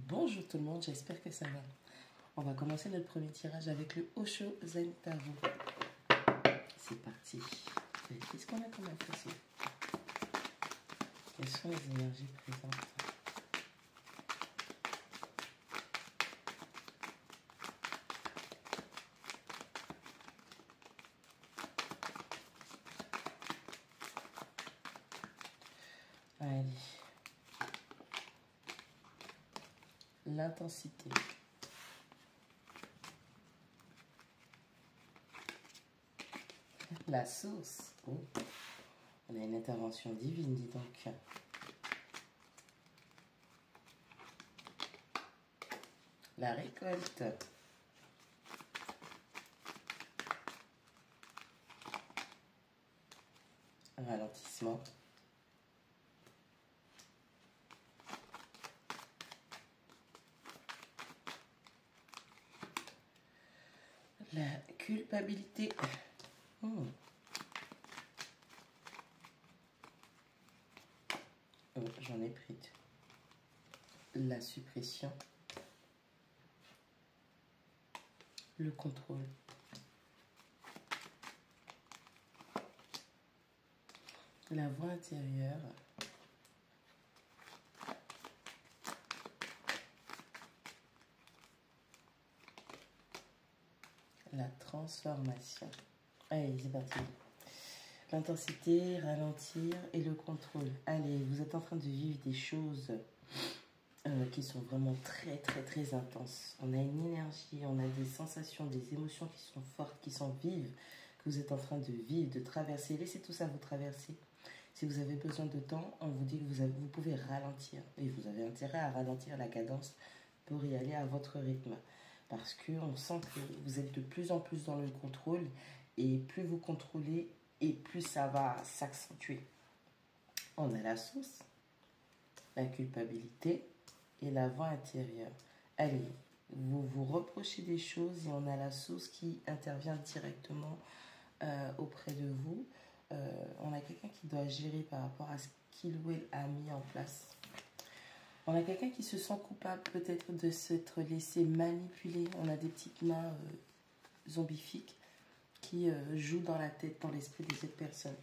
Bonjour tout le monde, j'espère que ça va. On va commencer notre premier tirage avec le Osho Zen Tarot. C'est parti. Qu'est-ce qu'on a comme impression? Quelles sont les énergies présentes? Allez. L'intensité. La source. Oh. On a une intervention divine, dis donc. La récolte. Ralentissement. La culpabilité. Oh, j'en ai pris deux. La suppression. Le contrôle. La voix intérieure. La transformation. Allez, c'est parti. L'intensité, ralentir et le contrôle. Allez, vous êtes en train de vivre des choses qui sont vraiment très intenses. On a une énergie, on a des sensations, des émotions qui sont fortes, qui sont vives, que vous êtes en train de vivre, de traverser. Laissez tout ça vous traverser. Si vous avez besoin de temps, on vous dit que vous pouvez ralentir. Et vous avez intérêt à ralentir la cadence pour y aller à votre rythme. Parce qu'on sent que vous êtes de plus en plus dans le contrôle. Et plus vous contrôlez, et plus ça va s'accentuer. On a la source, la culpabilité et la voix intérieure. Allez, vous vous reprochez des choses et on a la source qui intervient directement auprès de vous. On a quelqu'un qui doit gérer par rapport à ce qu'il ou elle a mis en place. On a quelqu'un qui se sent coupable peut-être de s'être laissé manipuler. On a des petites mains zombifiques qui jouent dans la tête, dans l'esprit des autres personnes.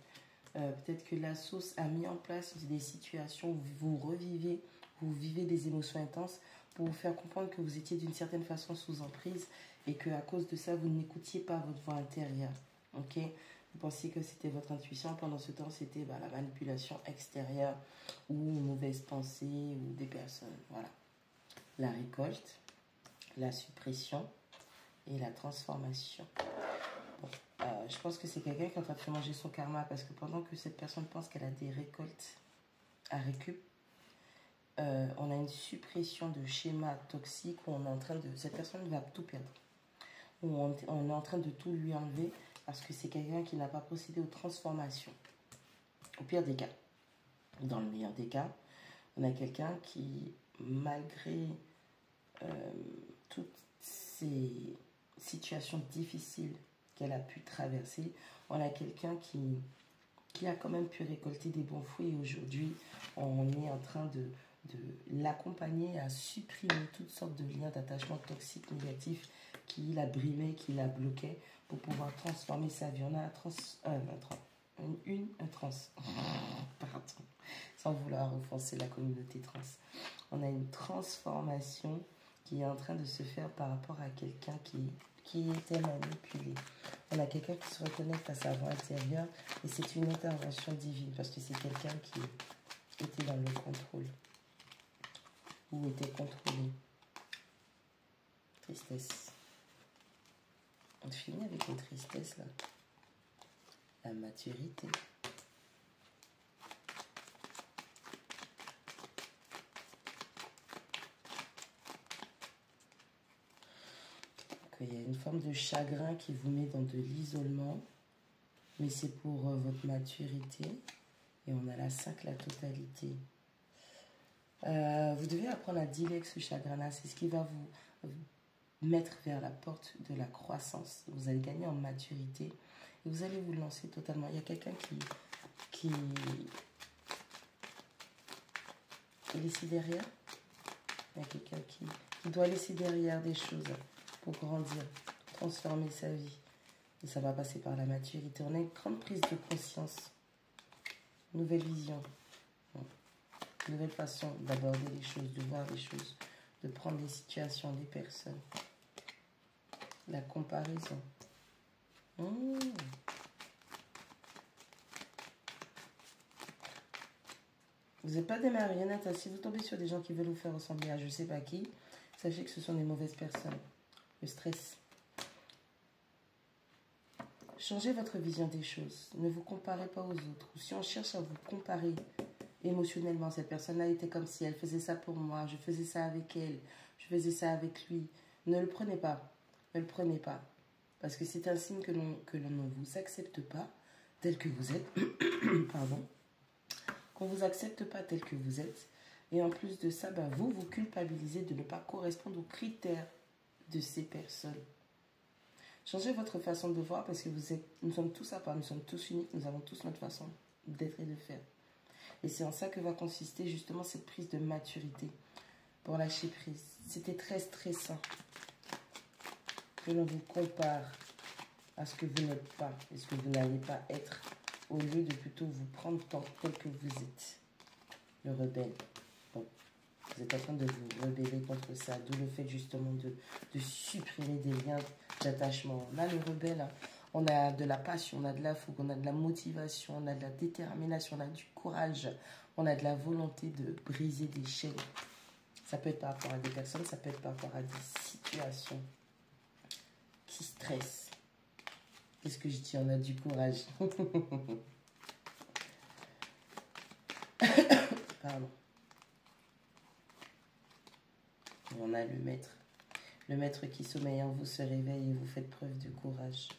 Peut-être que la source a mis en place des situations où vous vivez des émotions intenses pour vous faire comprendre que vous étiez d'une certaine façon sous emprise et qu'à cause de ça, vous n'écoutiez pas votre voix intérieure. Ok? Vous pensiez que c'était votre intuition, pendant ce temps, c'était la manipulation extérieure ou une mauvaise pensée ou des personnes. Voilà. La récolte, la suppression et la transformation. Bon, je pense que c'est quelqu'un qui est en train de faire manger son karma parce que pendant que cette personne pense qu'elle a des récoltes à récup, on a une suppression de schémas toxiques où on est en train de... Cette personne va tout perdre. Où on est en train de tout lui enlever parce que c'est quelqu'un qui n'a pas procédé aux transformations. Au pire des cas. Dans le meilleur des cas, on a quelqu'un qui, malgré toutes ces situations difficiles qu'elle a pu traverser, on a quelqu'un qui a quand même pu récolter des bons fruits. Et aujourd'hui, on est en train de l'accompagner à supprimer toutes sortes de liens d'attachement toxiques, négatifs, qui la brimaient, qui la bloquaient, pour pouvoir transformer sa vie. On a pardon, sans vouloir offenser la communauté trans. On a une transformation qui est en train de se faire par rapport à quelqu'un qui était manipulé. On a quelqu'un qui se reconnecte à sa voix intérieure et c'est une intervention divine parce que c'est quelqu'un qui était dans le contrôle ou était contrôlé. Tristesse. On finit avec une tristesse là. La maturité. Il y a une forme de chagrin qui vous met dans de l'isolement, mais c'est pour votre maturité. Et on a la 5, la totalité. Vous devez apprendre à dealer avec ce chagrin-là. C'est ce qui va vous mettre vers la porte de la croissance. Vous allez gagner en maturité et vous allez vous lancer totalement. Il y a quelqu'un qui est ici derrière. Il y a quelqu'un qui doit laisser derrière des choses pour grandir, transformer sa vie. Et ça va passer par la maturité. On a une grande prise de conscience. Nouvelle vision. Nouvelle façon d'aborder les choses, de voir les choses, de prendre les situations, les personnes. La comparaison. Vous n'êtes pas des marionnettes. Si vous tombez sur des gens qui veulent vous faire ressembler à je ne sais pas qui, sachez que ce sont des mauvaises personnes. Le stress. Changez votre vision des choses. Ne vous comparez pas aux autres. Ou si on cherche à vous comparer émotionnellement, cette personne-là était comme si elle faisait ça pour moi, je faisais ça avec elle, je faisais ça avec lui. Ne le prenez pas. Ne le prenez pas. Parce que c'est un signe que l'on ne vous accepte pas tel que vous êtes. Pardon. Qu'on ne vous accepte pas tel que vous êtes. Et en plus de ça, vous culpabilisez de ne pas correspondre aux critères de ces personnes. Changez votre façon de voir parce que nous sommes tous à part, nous sommes tous uniques, nous avons tous notre façon d'être et de faire. Et c'est en ça que va consister justement cette prise de maturité pour lâcher prise. C'était très stressant que l'on vous compare à ce que vous n'êtes pas et ce que vous n'allez pas être, au lieu de plutôt vous prendre tel que vous êtes. Le rebelle. Bon, vous êtes en train de vous rebeller contre ça, d'où le fait justement de supprimer des liens d'attachement. Là, le rebelle, hein, on a de la passion, on a de la fougue, on a de la motivation, on a de la détermination, on a du courage, on a de la volonté de briser des chaînes. Ça peut être par rapport à des personnes, ça peut être par rapport à des situations qui stressent. Qu'est-ce que je dis? On a du courage. Pardon. On a le maître. Le maître qui sommeille en vous se réveille et vous faites preuve de courage.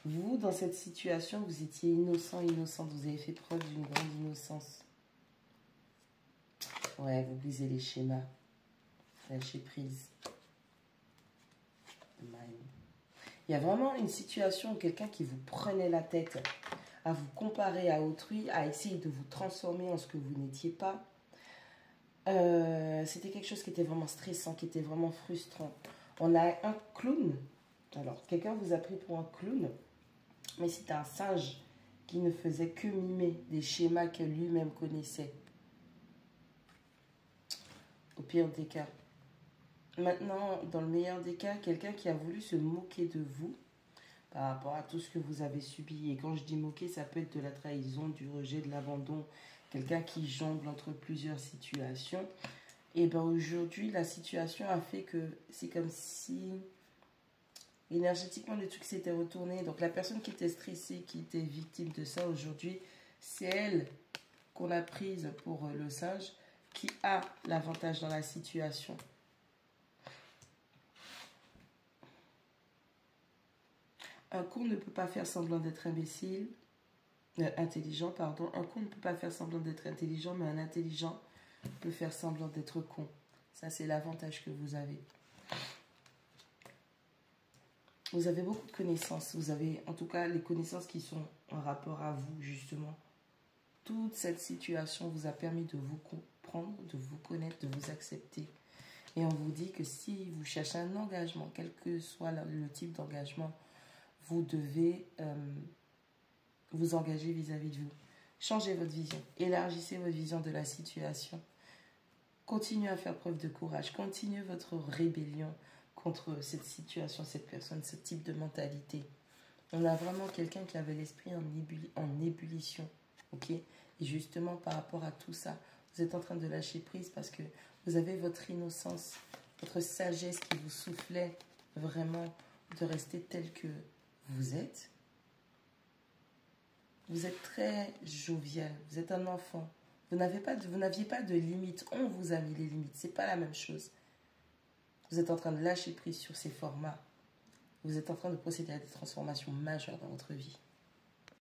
Vous, dans cette situation, vous étiez innocent, innocente. Vous avez fait preuve d'une grande innocence. Ouais, vous brisez les schémas. Lâchez prise. Il y a vraiment une situation où quelqu'un qui vous prenait la tête à vous comparer à autrui, à essayer de vous transformer en ce que vous n'étiez pas. C'était quelque chose qui était vraiment stressant, qui était vraiment frustrant. On a un clown. Alors, quelqu'un vous a pris pour un clown, mais c'était un singe qui ne faisait que mimer des schémas que lui-même connaissait. Au pire des cas. Maintenant, dans le meilleur des cas, quelqu'un qui a voulu se moquer de vous par rapport à tout ce que vous avez subi. Et quand je dis moquer, ça peut être de la trahison, du rejet, de l'abandon. Quelqu'un qui jongle entre plusieurs situations. Et bien aujourd'hui, la situation a fait que c'est comme si énergétiquement le truc s'était retourné. Donc la personne qui était stressée, qui était victime de ça aujourd'hui, c'est elle qu'on a prise pour le singe qui a l'avantage dans la situation. Un con ne peut pas faire semblant d'être intelligent, pardon. Un con ne peut pas faire semblant d'être intelligent, mais un intelligent peut faire semblant d'être con. Ça, c'est l'avantage que vous avez. Vous avez beaucoup de connaissances. Vous avez, en tout cas, les connaissances qui sont en rapport à vous, justement. Toute cette situation vous a permis de vous comprendre, de vous connaître, de vous accepter. Et on vous dit que si vous cherchez un engagement, quel que soit le type d'engagement, vous devez vous engager vis-à-vis de vous. Changez votre vision. Élargissez votre vision de la situation. Continuez à faire preuve de courage. Continuez votre rébellion contre cette situation, cette personne, ce type de mentalité. On a vraiment quelqu'un qui avait l'esprit en ébullition. Ok? Et justement, par rapport à tout ça, vous êtes en train de lâcher prise parce que vous avez votre innocence, votre sagesse qui vous soufflait vraiment de rester tel que vous êtes. Vous êtes très jovial, vous êtes un enfant. Vous n'aviez pas de limites. On vous a mis les limites. Ce n'est pas la même chose. Vous êtes en train de lâcher prise sur ces formats. Vous êtes en train de procéder à des transformations majeures dans votre vie.